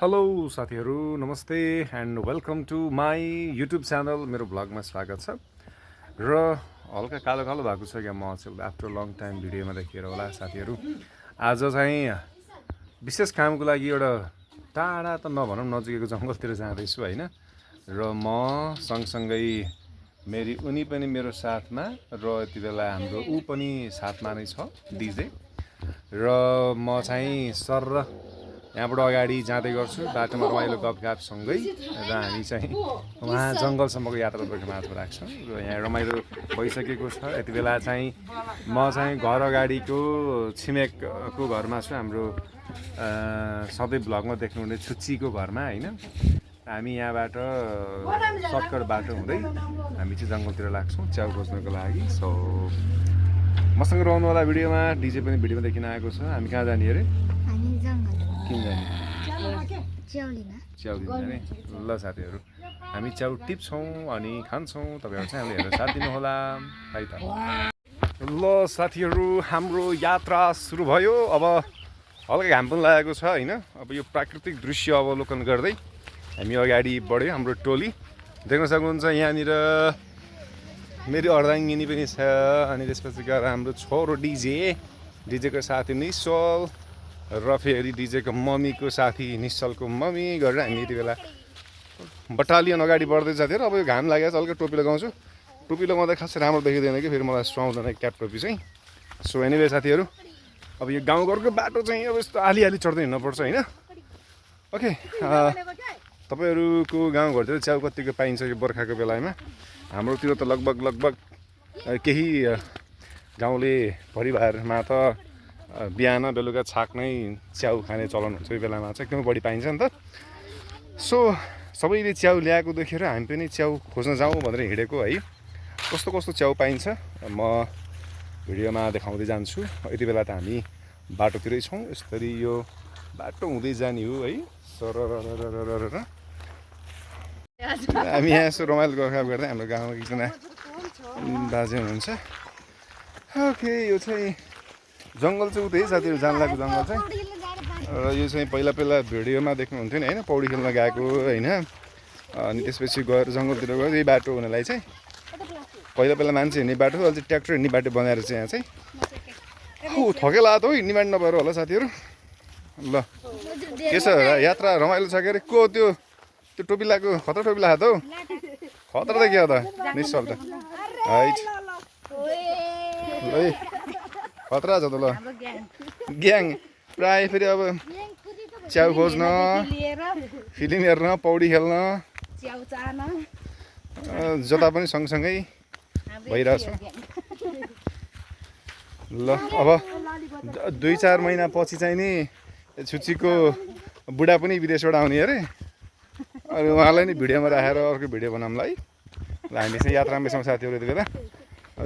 Hello साथीहरू नमस्ते and welcome to my YouTube channel. मेरो भ्लगमा स्वागत छ। र हल्का कालो कालो भएको छ क्या म चाहिँ आफ्टर लङ टाइम भिडियोमा देखिएर होला साथीहरू। आज चाहिँ विशेष कामको लागि एउटा टाढा त नभनौँ नजिकैको जङ्गलतिर जाँदैछु होइन। र म सँगसँगै मेरी उनी पनि मेरो साथमा र यति बेला हाम्रो ऊ पनि साथमा नै छ डिजे। र म चाहिँ सर यहाँबाट अगाडि जाँदै गर्छु बाटोमा रमाइलो गफगाफसँगै। र हामी चाहिँ उहाँ जङ्गलसम्मको यात्रा तपाईँको माझमा राख्छौँ। र यहाँ रमाइलो भइसकेको छ। यति बेला चाहिँ म चाहिँ घर अगाडिको छिमेकको घरमा छु। हाम्रो सधैँ भ्लगमा देख्नुहुने छुच्चीको घरमा होइन। हामी यहाँबाट सर्टकट बाटो हुँदै हामी चाहिँ जङ्गलतिर लाग्छौँ च्याउ खोज्नको लागि। सो मसँग रहनु होला भिडियोमा। डिजे पनि भिडियोमा देखिन आएको छ। हामी कहाँ जाने अरे? किन जाने? च्याउ लिन जाने। ल साथीहरू हामी च्याउ टिप्छौँ अनि खान्छौँ। तपाईँहरू चाहिँ हामीले हेरेर साथ दिनुहोला है त। ल साथीहरू हाम्रो यात्रा सुरु भयो। अब हल्का घाम पनि लागेको छ होइन। अब यो प्राकृतिक दृश्य अवलोकन गर्दै हामी अगाडि बढ्यो। हाम्रो टोली देख्न सक्नुहुन्छ। यहाँनिर मेरो अर्धाङ्गिनी पनि छ अनि त्यसपछि गएर हाम्रो छोरो डिजेको साथी निश्चल र फेरि डिजेको मम्मीको साथी निश्चलको मम्मी गरेर हामी यति बेला बटालियन अगाडि बढ्दै जाँथ्यो। अब यो घाम लागेको छ हल्का टोपी लगाउँछु। टोपी लगाउँदा खासै राम्रो देखिँदैन कि फेरि मलाई सुहाउँदैन क्याप टोपी चाहिँ। सो एनिवे साथीहरू अब यो गाउँघरको बाटो चाहिँ अब यस्तो आली चढ्दै हिँड्नुपर्छ होइन। ओके तपाईँहरूको गाउँघरतिर च्याउ कतिको पाइन्छ यो बर्खाको बेलामा? हाम्रोतिर त लगभग केही गाउँले परिवारमा त बिहान बेलुका छाक्नै च्याउ खाने चलन हुन्छ। यो बेलामा चाहिँ एकदमै बढी पाइन्छ नि त। सो सबैले च्याउ ल्याएको देखेर हामी पनि च्याउ खोज्न जाउँ भनेर हिँडेको है। कस्तो कस्तो च्याउ पाइन्छ म भिडियोमा देखाउँदै जान्छु। यति बेला त हामी बाटोतिरै छौँ। यसरी यो बाटो हुँदै जाने हो है। सरर हामी यहाँ यसो रमाइलो गफगाफ गर्दै हाम्रो गाउँमा एकजना बाजे हुनुहुन्छ। ओके यो चाहिँ जङ्गल चाहिँ उतै साथीहरू जान लागेको जङ्गल चाहिँ। र यो चाहिँ पहिला भिडियोमा देख्नुहुन्थ्यो नि होइन पौडी खेल्न गएको होइन। अनि त्यसपछि गएर जङ्गलतिर गएर यही बाटो हुनलाई चाहिँ पहिला मान्छे हिँड्ने बाटो अहिले चाहिँ ट्र्याक्टर हिँड्ने बाटो बनाएर चाहिँ यहाँ चाहिँ थकेला त हो हिँड्ने बाटो नभएर होला साथीहरू। ल के छ यात्रा रमाइलो छ के अरे? को त्यो टोपी लगाएको खतरा टोपी लगाएको त हौ खतरा त क्या त निश्चल त है है खतरा छ त। ल ग्याङ प्रायः फेरि अब च्याउ खोज्न फिल्म हेर्न पौडी खेल्न जता पनि सँगसँगै भइरहेछ। ल अब 2-4 महिना पछि चाहिँ नि छुच्चीको बुढा पनि विदेशबाट आउने अरे। अनि उहाँलाई नि भिडियोमा राखेर अर्को भिडियो बनाउँला है। ल हामी चाहिँ यात्रामा छौँ साथीहरू यति बेला।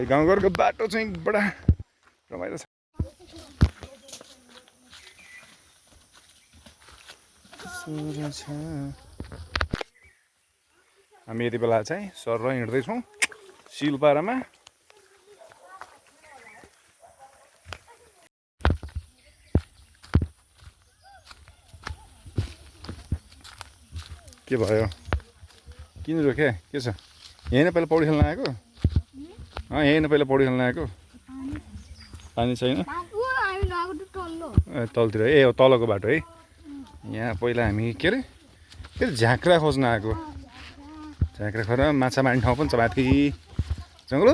गाउँघरको बाटो चाहिँ बडा रमाइलो छ। हामी यति बेला चाहिँ सर हिँड्दैछौँ सिलपारामा। के भयो किन रोक्यो? के छ यहीँ पहिला पौडी खेल्न आएको? यहीँ पहिला पौडी खेल्न आएको? पानी छैन तलतिर ए तलको बाटो है। यहाँ पहिला हामी के अरे फेरि झाँक्रा खोज्न आएको। झाँक्रा खोर माछा मार्ने ठाउँ पनि छ माथि जङ्गल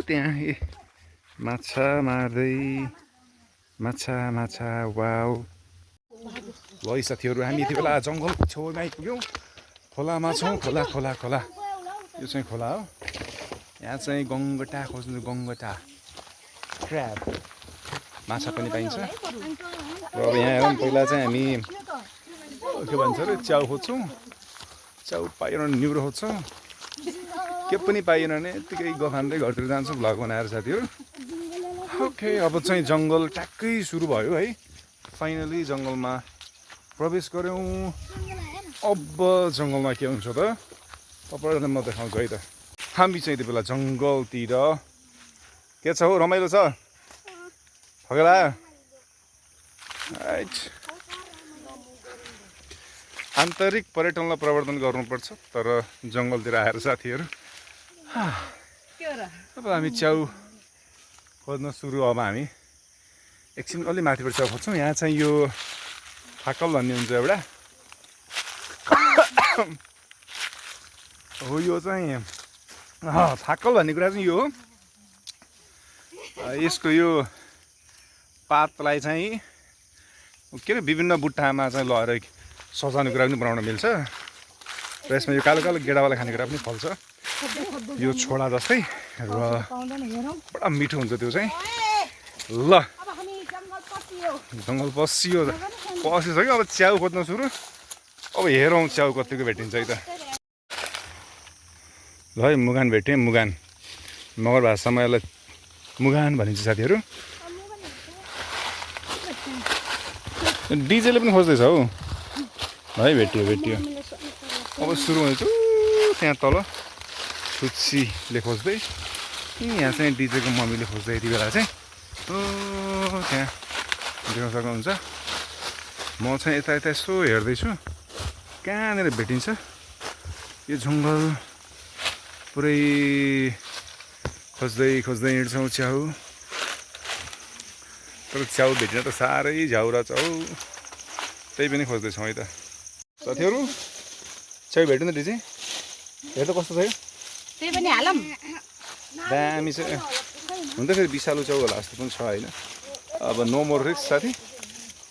त्यहाँ माछा मार्दै माछा वाउ। ल साथीहरू हामी यति बेला जङ्गलको छेउमा आइपुग्यौँ। खोलामा छौँ। खोला यो चाहिँ खोला हो। यहाँ चाहिँ गङ्गटा खोज्नु गङ्गटा क्र्याब माछा पनि पाइन्छ। र अब यहाँ हेरौँ पहिला चाहिँ हामी के भन्छ अरे च्याउ खोज्छौँ। च्याउ पाइएन निउरो खोज्छौँ। के पनि पाइएन भने यत्तिकै गफान्दै घरतिर जान्छौँ भ्लग बनाएर साथीहरू। ओके अब चाहिँ जङ्गल ट्याक्कै सुरु भयो है। फाइनली जङ्गलमा प्रवेश गऱ्यौँ। अब जङ्गलमा के हुन्छ त तपाईँहरूलाई म देखाउँछु है त। हामी चाहिँ यति बेला जङ्गलतिर के छ हौ रमाइलो छ थकेला आन्तरिक पर्यटनलाई प्रवर्धन गर्नुपर्छ तर जङ्गलतिर आएर साथीहरू अब हामी च्याउ खोज्न सुरु अब हामी एकछिन अलि माथिबाट च्याउ खोज्छौँ यहाँ चाहिँ यो फाकल भन्ने हुन्छ एउटा हो यो चाहिँ फाकल भन्ने कुरा चाहिँ यो हो यसको यो पातलाई चाहिँ के अरे विभिन्न बुट्टामा चाहिँ लगाएर सजाउने कुरा पनि बनाउन मिल्छ र यसमा यो कालो कालो गेडावाला खानेकुरा पनि फल्छ यो छोडा जस्तै र बडा मिठो हुन्छ त्यो चाहिँ ल जङ्गल पसिसक्यो अब च्याउ खोज्न सुरु अब हेरौँ च्याउ कतिको भेटिन्छ है त ल है मुगान भेटेँ मुगान मगर भाषामा यसलाई मुगान भनिन्छ साथीहरू डिजेले पनि खोज्दैछ हौ है भेटियो अब सुरु हुँदैछ त्यहाँ तल छुच्चीले खोज्दै यहाँ चाहिँ डिजेको मम्मीले खोज्दै यति बेला चाहिँ त्यहाँ देख्न सक्नुहुन्छ म चाहिँ यता यसो हेर्दैछु कहाँनिर भेटिन्छ यो जङ्गल पुरै खोज्दै हिँड्छौँ च्याउ तर च्याउ भेटिन त साह्रै झ्याउरा छ हौ त्यही पनि खोज्दैछौँ है त साथीहरू च्याउ भेट्यो नि डिजे हेर त कस्तो छ यो दामी छ हुन त फेरि विषालु च्याउ होला जस्तो पनि छ होइन अब नो मोर रिक्स साथी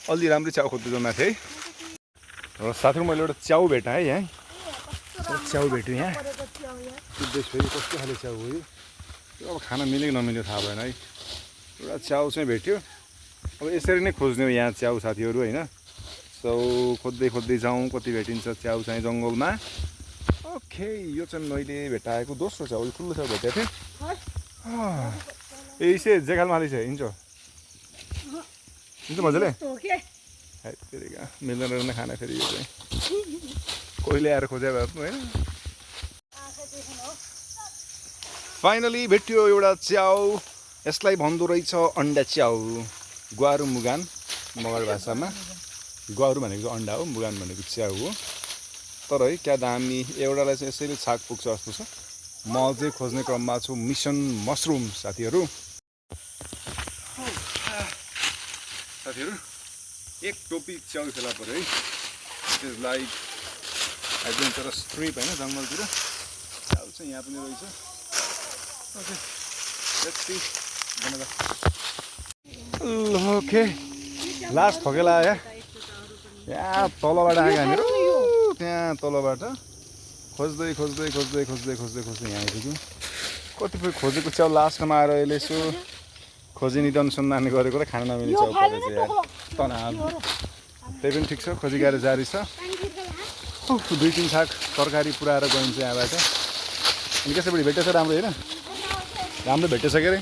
अलि राम्रै च्याउ खोज्दै माथि है र साथीहरू मैले एउटा च्याउ भेटाएँ है यहाँ च्याउ भेट्यो यहाँ सिद्धेश फेरि कस्तो खाले च्याउ हो यो अब खाना मिल्यो कि नमिल्यो थाहा भएन है एउटा च्याउ चाहिँ भेट्यो अब यसरी नै खोज्ने हो यहाँ च्याउ साथीहरू होइन सो खोज्दै जाउँ कति भेटिन्छ च्याउ चाहिँ जङ्गलमा ओके यो चाहिँ मैले भेटाएको दोस्रो च्याउ ठुलो च्याउ भेटेको थिएँ ए से जेखालमाली छ हिँड्छ मजाले फेरि मिल्दैन रहेन खाना फेरि यो चाहिँ कोहीले आएर खोजे भए पनि होइन फाइनली भेट्यो एउटा च्याउ यसलाई भन्दो रहेछ अन्डा च्याउ ग्वारु मुगान मगर भाषामा ग्वारु भनेको अन्डा हो मुगान भनेको च्याउ हो तर है क्या दामी एउटालाई चाहिँ यसैले छाक पुग्छ जस्तो छ म चाहिँ खोज्ने क्रममा छु मिसन मसरुम साथीहरू एक टोपी च्याउ फेला पऱ्यो है it is like adventurous trip होइन जङ्गलतिर च्याउ चाहिँ यहाँ पनि रहेछ okay let's see okay last थकेला आयो यहाँ तलबाट आएको हामीहरू त्यहाँ तलबाट खोज्दै यहाँ आइपुग्यौँ कतिपय खोजेको च्याउ लास्टमा आएर अहिले यसो खोजी निधन अनुसन्धान गरेको र खान नमिल्ने च्याउ परेको चाहिँ तनाव त्यही पनि ठिक छ खोजी गएर जारी छ 2-3 छाक तरकारी पुऱ्याएर गइन्छ यहाँबाट अनि कसैबाट भेटेछ राम्रो होइन राम्रो भेटेछ के अरे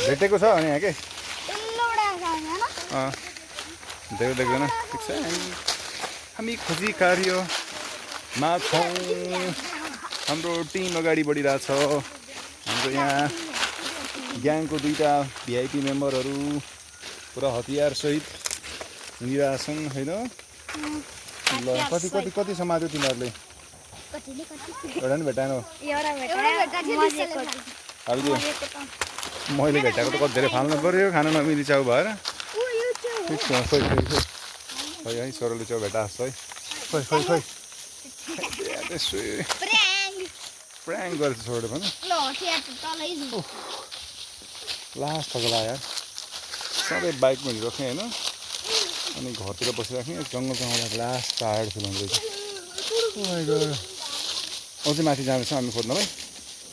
भेटेको छ अनि यहाँ के देख्दैन ठिक छ हामी खोजी कार्यमा छौँ हाम्रो टिम अगाडि बढिरहेछ हाम्रो यहाँ ग्याङको 2टा भिआइपी मेम्बरहरू पुरा हतियार सहित हिँडिरहेछन् होइन ल कति समात्यो तिमीहरूले एउटा पनि भेटाएन मैले भेटाएको त कति धेरै फाल्नु पऱ्यो खाना नमिली च्याउ भएर ठिक छ खै है छोरोले च्याउ भेटाएको छ है खै प्र्याङ गरेछ छोडेर पनि लास्ट थकला यार सधैँ बाइकमा हिँडिराख्ने होइन अनि घरतिर बसिराख्ने जङ्गल आउँदा लास्ट टायर्ड फिल हुँदैछ अझै माथि जाँदैछ हामी खोज्नलाई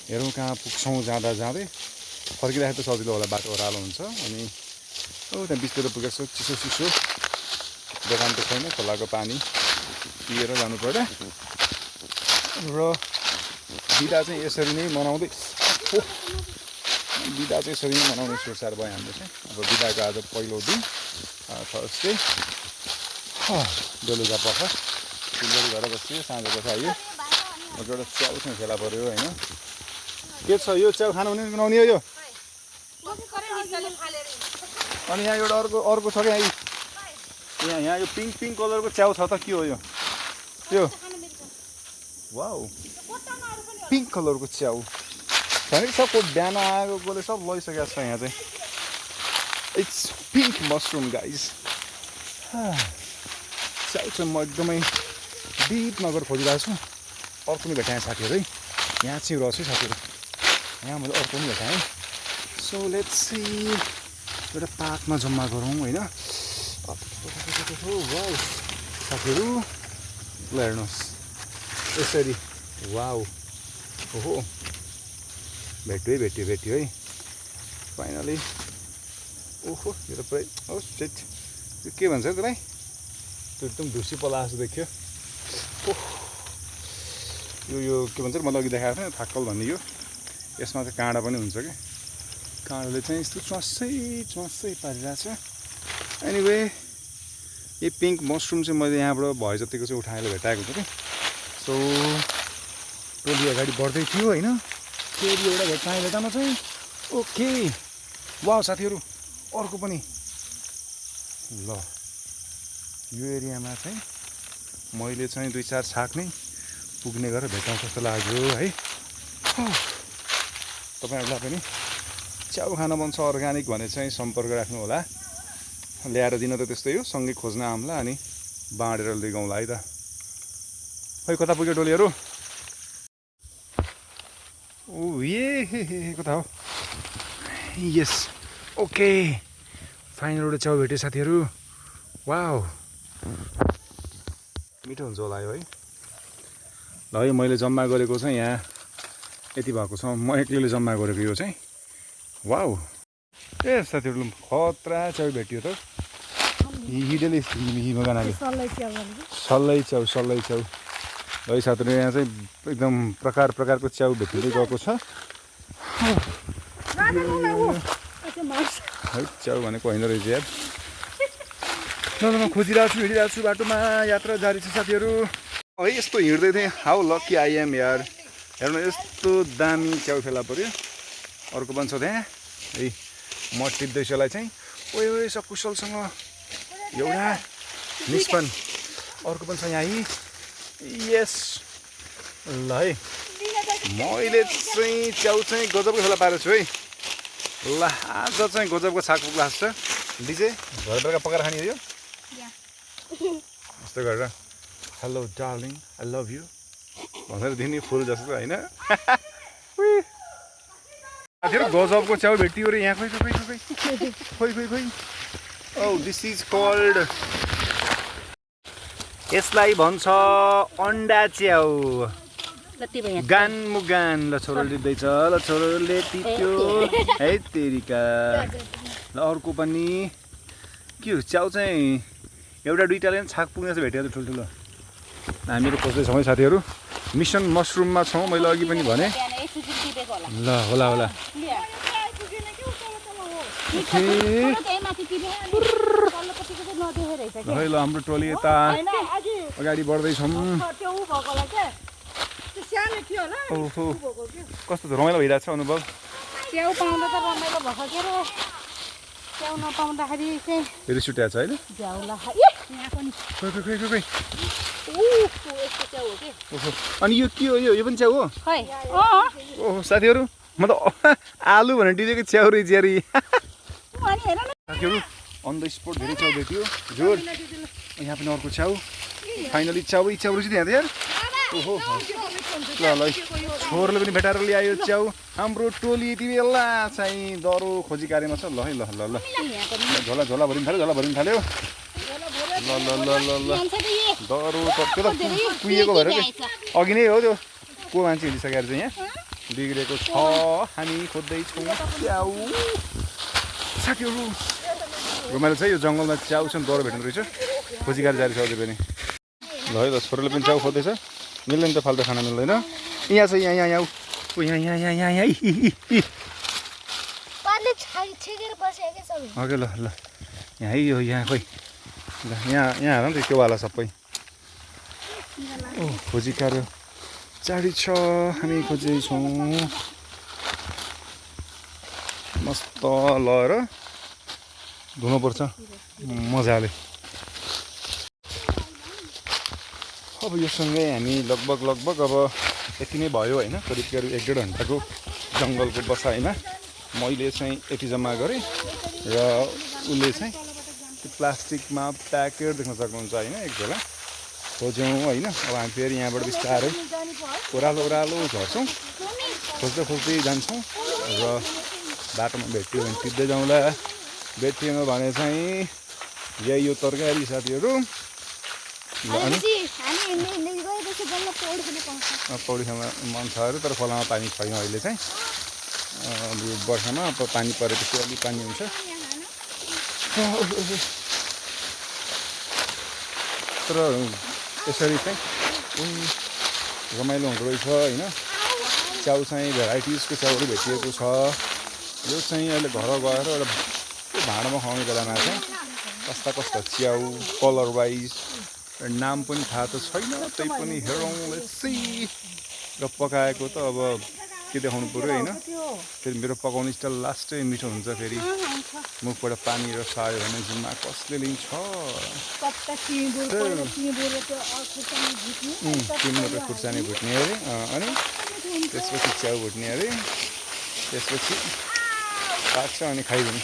हेरौँ कहाँ पुग्छौँ जाँदै फर्किँदाखेरि त सजिलो होला बाटो ओह्रालो हुन्छ अनि त्यहाँ बिचतिर पुगेको चिसो दोकान त छैन खोलाको पानी पिएर जानु पर्यो र बिदा चाहिँ यसरी नै मनाउँदै मनाउने सोचार भयो हाम्रो चाहिँ अब बिदाको आज पहिलो दिन थर्सडे बेलुका पख सिलगढी घर बस्यो साँझको खायो एउटा च्याउ चाहिँ फेला पऱ्यो होइन के छ यो च्याउ खानु भने बनाउने हो यो अनि यहाँ एउटा अर्को छ क्या यहाँ यहाँ यो पिङ्क कलरको च्याउ छ त के हो यो यो वाउ पिङ्क कलरको च्याउ छैन कि सबको बिहान आएकोले सब लैसकेको छ यहाँ चाहिँ इट्स पिङ्क मसरुम गाइज च्याउ चाहिँ म एकदमै डिप नगर खोजिरहेको छु अर्को पनि भेटाएँ साथीहरू है यहाँ चाहिँ रहेछ है साथीहरू यहाँ मैले अर्को पनि भेटाएँ सो लेट्स सी एउटा पातमा जम्मा गरौँ होइन वाउ साथीहरू ल हेर्नुहोस् यसरी वाउ ओहो भेट्यो है फाइनली ओहो यो त पुरै ओ सेट यो के भन्छ त्यसलाई त्यो एकदम ढुसी पला जस्तो देख्यो यो के भन्छ मैले अघि देखाएको थिएँ थाक्कल भन्ने यो यसमा चाहिँ काँडा पनि हुन्छ कि काँडाले चाहिँ यस्तो च्वासै पारिरहेको छ एनिवे यो पिङ्क मसरुम चाहिँ मैले यहाँबाट भए जतिको चाहिँ उठाएर भेटाएको छु कि सो टोली अगाडि बढ्दै थियो होइन फेरि एउटा भेटामा चाहिँ ओके वाउ साथीहरू अर्को पनि ल यो एरियामा चाहिँ मैले चाहिँ 2-4 छाक नै पुग्ने गरेर भेटाउँ जस्तो लाग्यो है तपाईँहरूलाई पनि च्याउ खान मन छ अर्ग्यानिक भने चाहिँ सम्पर्क राख्नु होला ल्याएर दिन त त्यस्तै हो सँगै खोज्न आउँला अनि बाँडेर लिगाउँला है त खै कता पुग्यो टोलीहरू ओ ए कता हो यस ओके फाइनल एउटा च्याउ भेट्यो साथीहरू वाउ मिठो हुन्छ होला यो है ल है मैले जम्मा गरेको चाहिँ यहाँ यति भएको छ म एक्लैले जम्मा गरेको यो चाहिँ वाउ ए साथीहरू खतरा च्याउ भेट्यो त हिडेले हिमगानाले सल्लै च्याउ है साथीहरू यहाँ चाहिँ एकदम प्रकारको च्याउ भेटिँदै गएको छ है च्याउ भनेको होइन रहेछ यार ल म हिँडिरहेको छु बाटोमा यात्रा जारी छ साथीहरू है यस्तो हिँड्दै थिएँ हाउ लकी आई एम यार हेर्नु यस्तो दामी च्याउ फेला पऱ्यो अर्को पनि छ त्यहाँ है म टिप्दैछु यसलाई चाहिँ ओए सकुशलसँग एउटा निस्पन अर्को पनि छ यहाँ है यस ल है मैले चाहिँ च्याउ चाहिँ गजबको फेला पारेको छु है ल आज चाहिँ गजबको छाक पुग्ला छ डिजे घर बेलुका पकाएर खाने हो यो यस्तो गरेर hello darling I love you भनेर दिने फुल जस्तो होइन साथीहरू गजबको च्याउ भेटियो रे यहाँ खोइ औ दिस इज कल्ड यसलाई भन्छ अन्डा च्याउ गान मुगान ल छोरो टिप्दैछ ल छोरोले टिप्यो है तेरिका ल अर्को पनि के हो च्याउ चाहिँ एउटा दुईटाले पनि छाक पुग्ने चाहिँ भेटेको ठुल्ठुलो हामीहरू खोज्दैछौँ है साथीहरू मिसन मसरुममा छौँ मैले अघि पनि भने ल होला है ल हाम्रो टोली यता अगाडि बढ्दैछौँ ओहो कस्तो रमाइलो भइरहेको छ अनुभव च्याउ पाउँदा त रमाइलो भएको के रे च्याउ नपाउँदाखेरि चाहिँ रिस उठेको छ होइन अनि यो के हो यो पनि च्याउ हो ओहो साथीहरू म त आलु भनेर टिपेको च्याउ रहेछ यार साथीहरू अन द स्पोट धेरै च्याउ भेट्यो जोड यहाँ पनि अर्को च्याउ फाइनली च्याउ रहेछ त्यहाँ त यार ओहो ल छोरले पनि भेटाएर ल्यायो च्याउ हाम्रो टोली यति बेला चाहिँ दरो खोजी कार्यमा छ ल है ल झोला भरिन थाल्यो ल दरो त्यो त कुहिएको भएर अघि नै हो त्यो को मान्छे हिँडिसकेर चाहिँ यहाँ बिग्रेको छ हामी खोज्दैछौँ च्याउ साथीहरू रमाइलो छ यो जङ्गलमा च्याउ चाहिँ दरो भेट्नु रहेछ खोजी कार्य जारी छ अझै पनि ल है ल छोरोले पनि च्याउ खोज्दैछ मिल्दैन त फाल्टो खाना मिल्दैन यहाँ छ यहाँ ओके ल यहाँ यो यहाँ खोइ ल यहाँ हेर नि त त्यो वाला सबै ओ खोजी कार्य जारी छ हामी खोज्दैछौँ मस्त लगाएर धुनुपर्छ मजाले अब योसँगै हामी लगभग अब यति नै भयो होइन, करिब 1-1.5 घन्टाको जङ्गलको बसाइमा मैले चाहिँ यति जम्मा गरेँ र उसले चाहिँ त्यो प्लास्टिकमा प्याकेट देख्न सक्नुहुन्छ होइन। एक बेला खोज्यौँ होइन। अब हामी फेरि यहाँबाट बिस्तारै ओह्रालो झर्छौँ, खोज्दै जान्छौँ र बाटोमा भेट्यो भने सिधै जाउँला, भेटिएन भने चाहिँ यही यो तरकारी साथीहरू। अनि पौडी खान मन छ अरे, तर खोलामा पानी छैन अहिले चाहिँ। यो वर्षामा अब पानी परेपछि अलिक पानी हुन्छ। तर यसरी चाहिँ रमाइलो हुँदो रहेछ होइन। च्याउ चाहिँ भेराइटिजको च्याउहरू भेटिएको छ। यो चाहिँ अहिले घर गएर एउटा भाँडामा खुवाउने बेलामा चाहिँ कस्ता च्याउ कलर वाइज नाम पनि थाहा त छैन, त्यही पनि हेरौँ र पकाएको त अब के देखाउनु पऱ्यो होइन। फेरि मेरो पकाउने स्टाइल लास्टै मिठो हुन्छ। फेरि मुखबाट पानी रस आयो भने जिम्मा कसले लिन्छ। तिम्रो खुर्सानी भुट्ने अरे, अनि त्यसपछि च्याउ भुट्ने अरे, त्यसपछि पाक्छ अनि खाइदिने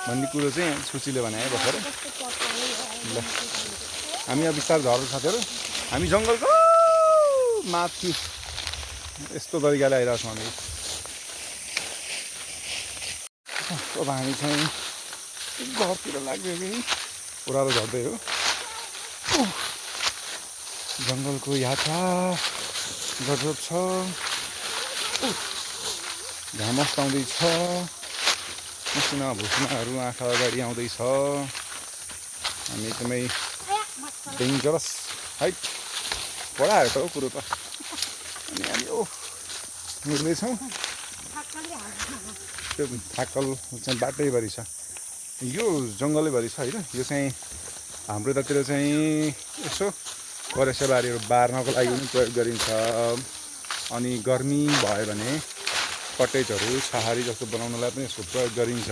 भन्ने कुरो चाहिँ सुचीले भने है भर्खर। ल हामी अब बिस्तारै झर्छ साथीहरू। हामी जङ्गलको माथि यस्तो तरिकाले आइरहेको छौँ हामी। अब हामी चाहिँ घरतिर लाग्यो कि ओह्रालो झर्दै हो। जङ्गलको यात्रा गजब छ। घाम अस्ताउँदैछ, मसिना भुस्नाहरू आँखा अगाडि आउँदैछ। हामी एकदमै डेन्जरस हाइट पढायो त हो कुरो त। अनि हामी हिँड्दैछौँ। त्यो थाकल चाहिँ बाटैभरि छ, यो जङ्गलैभरि छ होइन। यो चाहिँ हाम्रो यतातिर चाहिँ यसो करेसाबारीहरू बार्नको लागि पनि प्रयोग गरिन्छ। अनि गर्मी भयो भने कटेजहरू छहारी जस्तो बनाउनलाई पनि यसको प्रयोग गरिन्छ।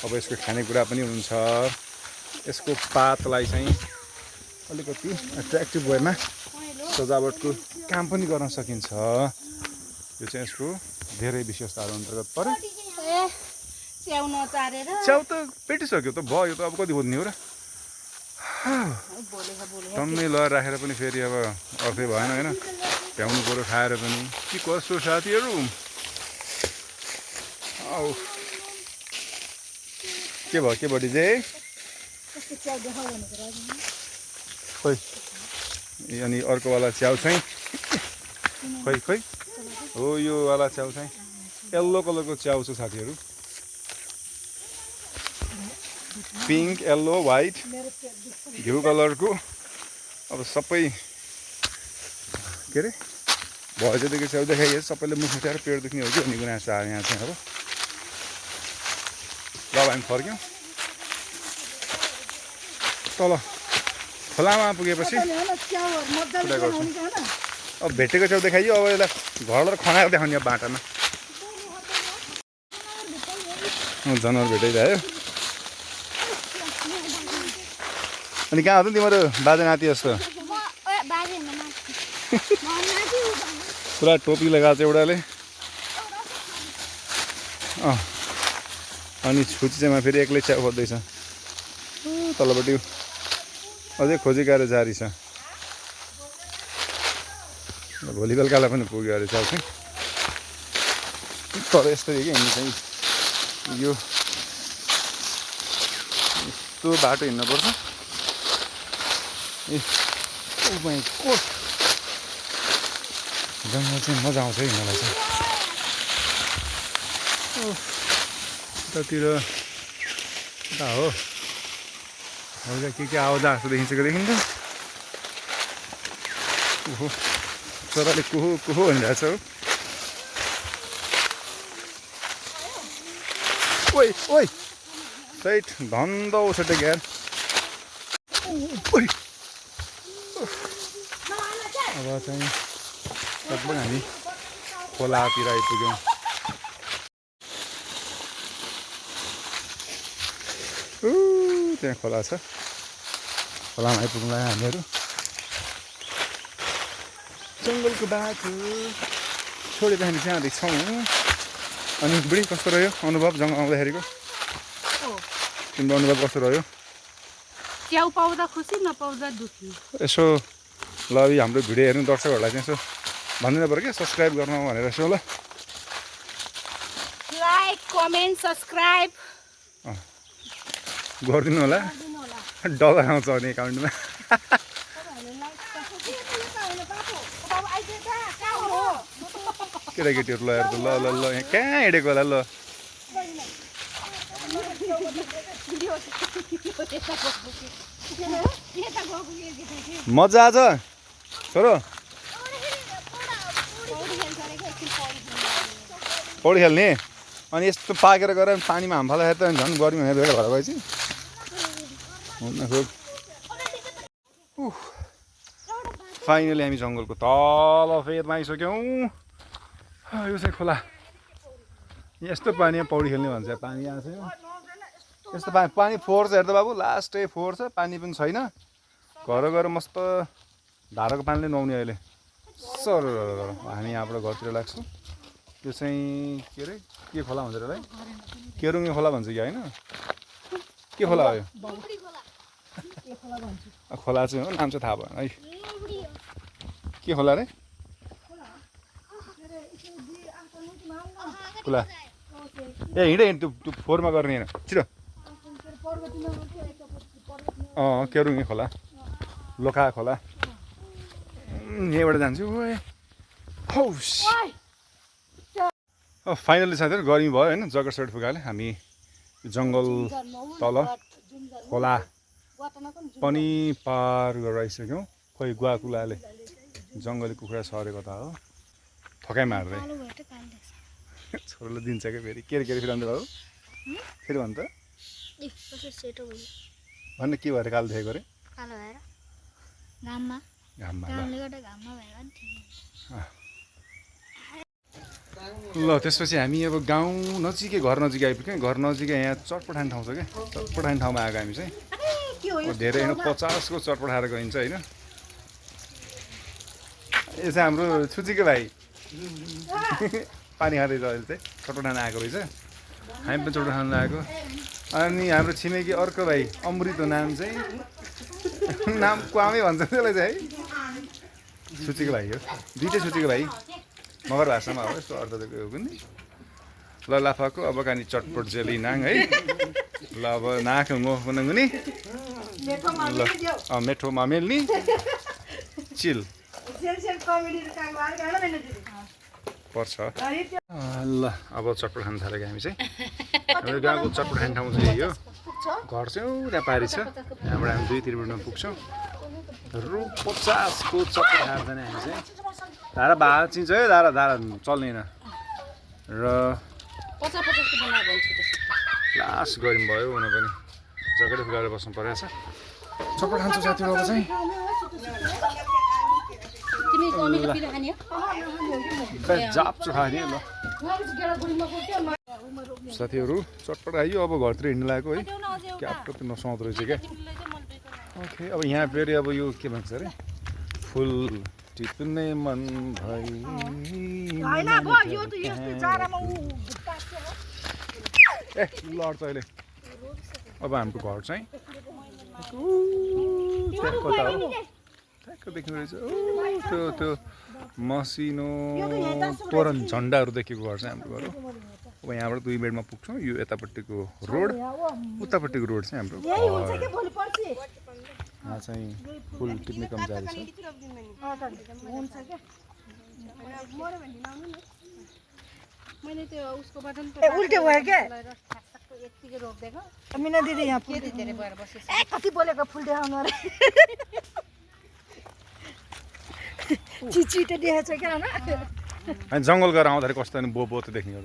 अब यसको खानेकुरा पनि हुन्छ। यसको पातलाई चाहिँ अलिकति एट्र्याक्टिभ वेमा सजावटको काम पनि गर्न सकिन्छ। यो चाहिँ यसको धेरै विशेषताहरू अन्तर्गत पर्यो। च्याउ त पेटिसक्यो त भयो त, अब कति खोज्ने हो र। टन्नै लगाएर राखेर पनि फेरि अब अर्थै भएन होइन। भ्याउनु पऱ्यो खाएर पनि। के कसो साथीहरू। के भयो के बडी चाहिँ खोइ। अनि अर्कोवाला च्याउ चाहिँ खोइ हो। यो वाला च्याउ चाहिँ येल्लो कलरको च्याउ छ साथीहरू। पिङ्क येल्लो वाइट घिउ कलरको। अब सबै के अरे भएदेखि च्याउ देखाइयो। सबैले मुख उठाएर पेट दुख्ने हो कि भन्ने गुनासो आयो यहाँ चाहिँ। अब ल हामी फर्क्यौँ तल खोलामा पुगेपछि कुरा गर्छौँ। अब भेटेको च्याउ देखाइयो। अब यसलाई घरबाट खनाएर देखाउने अब बाटामा। जनावर भेटाइरह्यो। अनि कहाँ हो त तिम्रो बाजे नाति जस्तो। पुरा टोपी लगाएको छ एउटाले। अनि छुची चाहिँ फेरि एक्लै च्याउ खोज्दैछ। तलपट्टि अझै खोजी गएर जारी छ। भोलि बेलुकालाई पनि पुग्यो अरे च्याउ चाहिँ। तर यस्तै कि हामी चाहिँ यो यस्तो बाटो हिँड्नुपर्छ। जङ्गल चाहिँ मजा आउँछ है मलाई चाहिँ। यतातिर यता हो हल्का के आवाज जस्तो देखिन्छ त। ओहो चराले कुहु भनिरहेको छ। ओइ साइड धन्द उसो टेक्यार। अब चाहिँ लगभग हामी खोलातिर आइपुग्यौँ। त्यहाँ खोला छ। खोलामा आइपुग्नु हामीहरू। जङ्गलको बाटो छोडेर हामी जाँदैछौँ। अनि बुढी कस्तो रह्यो अनुभव जङ्गल आउँदाखेरिको? तिम्रो अनुभव कस्तो रह्यो? च्याउ पाउँदा खुसी नपाउँदा दुःखी। यसो ल हाम्रो भिडियो हेर्नु दर्शकहरूलाई चाहिँ यसो भनिदिनु पऱ्यो क्या सब्सक्राइब गर्नु भनेर यसो ल लाइक कमेन्ट सब्सक्राइब गरिदिनु होला। डलर आउँछ अनि एकाउन्टमा। केटाकेटीहरू ल हेर्नु ल ल ल यहाँ कहाँ हिँडेको होला ल। मजा आछ छोरो पौडी खेल्ने? अनि यस्तो पाकेर गएर पानीमा हाम फाल्दाखेरि त झन् गर्मी हुने बेला घर गएपछि फाइनली हामी जङ्गलको तल फेदमा आइसक्यौँ। यो चाहिँ खोला। यस्तो पानीमा पौडी खेल्ने भन्छ पानी आएको छ। यस्तो पानी फोहोर छ हेर्दा बाबु लास्टै फोहोर छ पानी पनि छैन। घर गएर मस्त धाराको पानीले नुहाउने अहिले। सर हामी यहाँबाट घरतिर लाग्छौँ। यो चाहिँ के अरे के खोला भन्छ यसलाई? केरुङ्गे खोला भन्छ कि होइन? के खोला हो यो? खोला चाहिँ हो नाम चाहिँ थाहा भएन है। के खोला रे? खोला ए हिँडे त्यो फोहोरमा गर्ने होइन छिटो। केरुङ्गे खोला लोखा खोला यहीँबाट जान्छु। फाइनली साथीहरू गर्मी भयो होइन जग्गा सेट पुगाले हामी जङ्गल तल खोला पनि पार गरेर आइसक्यौँ। खोइ गुवाकुलाले जङ्गली कुखुरा सरेको त हो थकाइ मार्दै। छोरोले दिन्छ क्या फेरि के फेरि अन्त बाबु फेरि भन्छ भन्ने के भएर कालो देखेको अरे? ल त्यसपछि हामी अब गाउँ नजिकै घर नजिकै आइपुग्यौँ। घर नजिकै यहाँ चटपट खाने ठाउँ छ क्या। चटपट खाने ठाउँमा आएको हामी चाहिँ धेरै होइन 50 को चटपट खाएर गइन्छ होइन। यो चाहिँ हाम्रो छुचीको भाइ पानी खाँदैछ अहिले चाहिँ चटपट खान आएको रहेछ। हामी पनि चटपट खान आएको। अनि हाम्रो छिमेकी अर्को भाइ अमृतको नाम चाहिँ नाम क्वामै भन्छ त्यसलाई चाहिँ है। छुचीको भाइ हो दुइटै छुचीको भाइ मगर भाषामा हो यस्तो अर्थ दिएको हो पनि। ल लाफाको अब कानी चटपट जेली नाङ है। ल अब नाक मोह बनाउने ल मेठो मामेल्नी चिल पर्छ। ल अब चटपट खान थालेको हामी चाहिँ। हाम्रो गाउँको चटपट खाने ठाउँ चाहिँ यो घर चाहिँ त्यहाँ पारी छ। त्यहाँबाट हामी 2-3 मिनटमा पुग्छौँ। रु 50 को चटपट खाएर जाने हामी चाहिँ। धारा भात चिन्छ है धारा चल्दैन र लास्ट गर्मी भयो हुन पनि जग्गाले फुलाएर बस्नु परेको छ। चटपट खान्छौँ साथीहरू अब चाहिँ। जाप्छु खाने ल साथीहरू चटपट खाइयो। अब घरतिर हिँड्नु लागेको है क्यापटप नसुहाउँदो रहेछ क्या। ओके अब यहाँ फेरि अब यो के भन्छ अरे फुल टिप्ने मन भई ए लड्छ अहिले। अब हाम्रो घर चाहिँ कता हो ठ्याक्क देख्नु रहेछ त्यो मसिनो तोरण झन्डाहरू देखेको घर चाहिँ हाम्रो घर हो। अब यहाँबाट 2 मिनटमा पुग्छौँ। यो यतापट्टिको रोड उतापट्टिको रोड चाहिँ हाम्रो घर। यहाँ चाहिँ फुल टिप्ने काम जारी छ। उल्टे भयो क्या मिना दिदी यहाँ कति बोलेको फुल देखाउनु अरे चिचिटे देखेछ क्या अनि जङ्गल गएर आउँदाखेरि कस्तो नि बो त देख्ने हो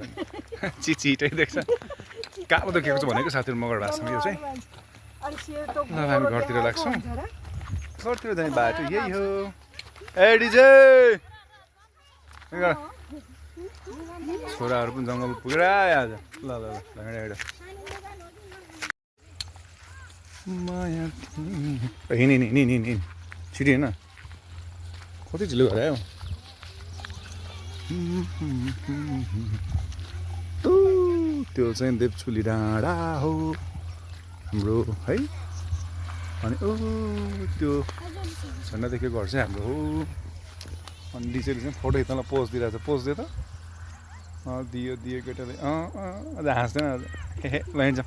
चिचिटै देख्छ। कालो देखेको छ भनेको साथीहरू मगर भाषामा यो चाहिँ। हामी घरतिर लाग्छौँ। घरतिर जाने बाटो यही हो। ए डिजे छोराहरू पनि जङ्गल पुगेर आयो आज। ल ल ल हिँड हिँड हिँड छिटो होइन कति ढिलो घर आयो। त्यो चाहिँ देवचुली डाँडा हो हाम्रो है। अनि त्यो झन्डा देखेको घर चाहिँ हाम्रो हो। अनि डिचेले चाहिँ फोटो खिच्नलाई पोज दिइरहेछ, पोज दियो त दियो दियो केटाले अझ हाँस्दैन अझ हे लैन्छ।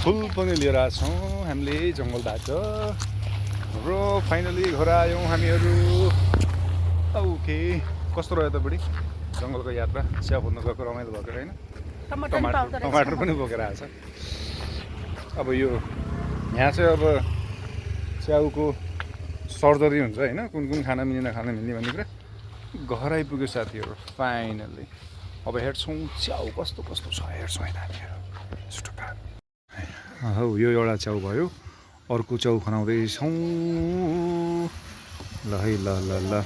फुल पनि लिएर आएको छौँ हामीले जङ्गलबाट र फाइनली घर आयौँ हामीहरू। ओके कस्तो रह्यो त बुढी जङ्गलको यात्रा? चिया भुल्न गएको रमाइलो भएको होइन? टमाटर पनि बोकेर आएछ। अब यो यहाँ चाहिँ अब च्याउको सर्जरी हुन्छ होइन, कुन कुन खाना मिल्ने नखाना मिल्ने भन्ने कुरा घर आइपुग्यो साथीहरू फाइनल्ली। अब हेर्छौँ च्याउ कस्तो कस्तो छ, हेर्छौँ है हामीहरू। हौ यो एउटा च्याउ भयो, अर्को च्याउ खनाउँदैछौँ। ल है ल ल ल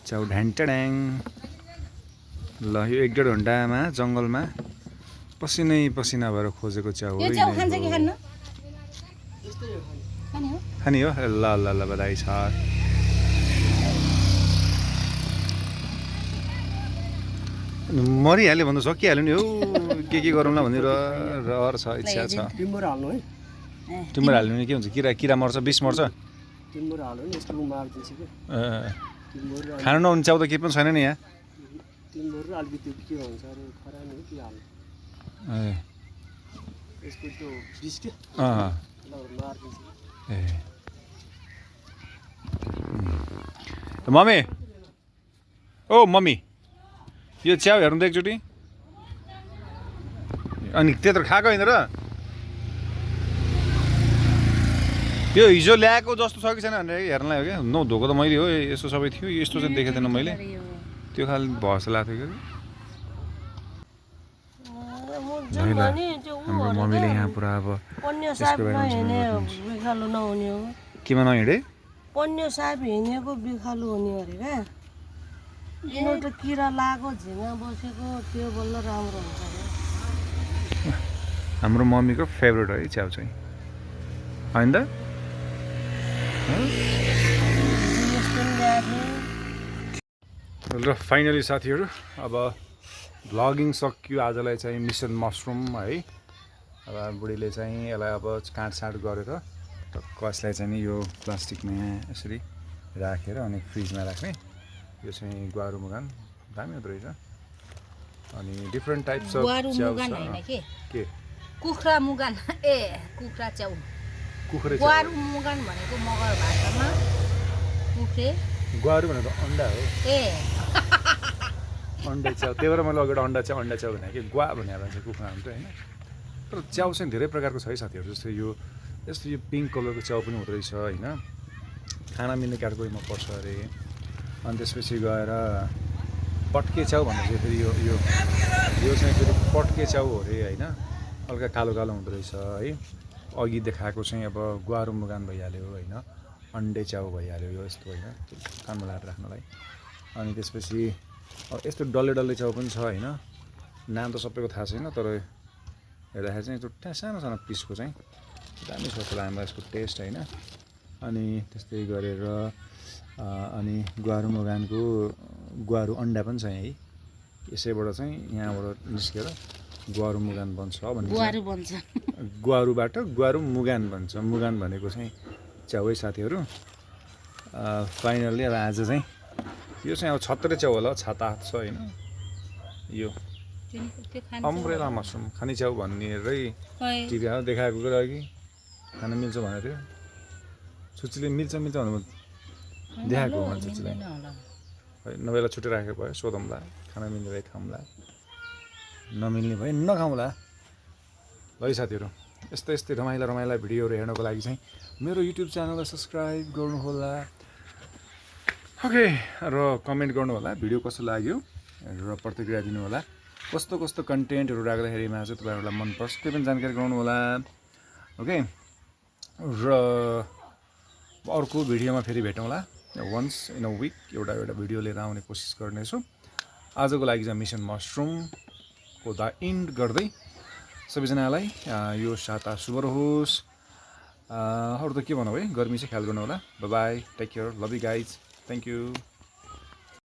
च्याउ ढ्यान्टाड्याङ। ल यो 1-1.5 घन्टामा जङ्गलमा पसिनै पसिना भएर खोजेको च्याउ हो। खाने हो? ल ल ल बधाई छ। मरिहाल्यो भन्दा सकिहाल्यो नि हौ, के गरौँला भनेर रहर छ, इच्छा छ। टिम्बर हाल्नु है, टिम्बर हाल्नु नि के हुन्छ? किरा मर्छ, बिस मर्छ। टिम्बर हाल्नु नि, यसको मार्दिन्छ कि टिम्बर खानु नहुने च्याउ त केही पनि छैन नि यहाँ। टिम्बर र अलिकति के भन्छ अरे खरानी हो के हाल्नु यसको त्यो बिस के मार्दिन्छ। मम्मी ओ मम्मी यो च्याउ हेर्नु त एकचोटि। अनि त्यत्रो खाएको होइन र? यो हिजो ल्याएको जस्तो छ कि छैन भनेर हेर्नलाई हो क्या। धोको त मैले हो, यस्तो सबै थियो, यस्तो चाहिँ देखेको थिएन मैले। त्यो खालि भस लाग्थ्यो कि। हाम्रो मम्मीले यहाँ पुरा अब केमा नहिँडे पन्यो साप हिँडेको बिखालु हुने अरे क्या। एउटा किरा लागेको झिँगा बसेको त्यो बल्ल राम्रो हुन्छ अरे। हाम्रो मम्मीको फेभरेट है च्याउ चाहिँ होइन त? र फाइनली साथीहरू अब भ्लगिङ सक्यो आजलाई चाहिँ मिसन मसरुम है। अब बुढीले चाहिँ यसलाई अब काटसाट गरेर कसलाई चाहिँ नि यो प्लास्टिकमा यसरी राखेर अनि फ्रिजमा राख्ने। यो चाहिँ ग्वारु मुगान दामी हुँदो रहेछ। अनि डिफ्रेन्ट टाइप्स अफ च्याउ छ के कुखुरा मुगान कुखुरा च्याउ कुखुरे ग्वारु मुगान भनेको मगर भाषामा कुखुरे ग्वारु भनेको अन्डा हो। अन्डा च्याउ त्यही भएर मैले अगाडि अन्डा च्याउ भने कि ग्वा भनेर भन्छ कुखुरा हुन्छ होइन। तर च्याउ चाहिँ धेरै प्रकारको छ है साथीहरू। जस्तै यो पिङ्क कलरको च्याउ पनि हुँदो रहेछ होइन, खाना मिल्ने क्याटेगोरीमा पर्छ अरे। अनि त्यसपछि गएर पट्के च्याउ भन्दा चाहिँ फेरि यो चाहिँ फेरि पट्के च्याउ हो अरे होइन, हल्का कालो कालो हुँदो रहेछ है। अघि देखाएको चाहिँ अब ग्वारु मुगान भइहाल्यो होइन, अन्डे च्याउ भइहाल्यो यो यस्तो होइन, कानमा लाएर राख्नलाई। अनि त्यसपछि यस्तो डल्ले डल्ले च्याउ पनि छ होइन, नाम त सबैको थाहा छैन तर हेर्दाखेरि चाहिँ त्यो सानो सानो पिसको चाहिँ दामी छ जस्तो लाग्यो यसको टेस्ट होइन। अनि त्यस्तै गरेर अनि ग्वारु मुगानको ग्वारु अन्डा पनि छ है। यसैबाट चाहिँ यहाँबाट निस्केर ग्वारु मुगान बन्छ भन्ने। ग्वारुबाट ग्वारु मुगान भन्छ। मुगान भनेको चाहिँ च्याउ है साथीहरू। फाइनल्ली अब आज चाहिँ यो चाहिँ अब छत्रे च्याउ होला, छाता छ होइन। यो अम्ब्रेला मसरुम खाने च्याउ भन्नेरै टिभीमा देखाएको कुरा कि खान मिल्छ भनेको थियो। छुच्चीले मिल्छ भनेर देखाएको हो मान्छेलाई, नभए छुट्टै राखेको भयो। सोधौँला खाना मिल्ने भए खाउँला, नमिल्ने भए नखाउँला। ल है साथीहरू, यस्तै रमाइला भिडियोहरू हेर्नको लागि चाहिँ मेरो युट्युब च्यानललाई सब्सक्राइब गर्नुहोला। ओके र कमेन्ट गर्नुहोला भिडियो कस्तो लाग्यो र प्रतिक्रिया दिनुहोला। कस्तो कन्टेन्टहरू राख्दाखेरिमा चाहिँ तपाईँहरूलाई मनपर्छ त्यो पनि जानकारी गराउनुहोला। ओके र अर्को भिडियोमा फेरि भेटौँला। वन्स इन अ विक एउटा भिडियो लिएर आउने कोसिस गर्नेछु। आजको लागि चाहिँ मिसन मसरुमको द इन्ड गर्दै सबैजनालाई यो साता शुभ रहोस्। अरू त के भनौँ है, गर्मी चाहिँ ख्याल गर्नु होला। Bye take care, love you guys, thank you.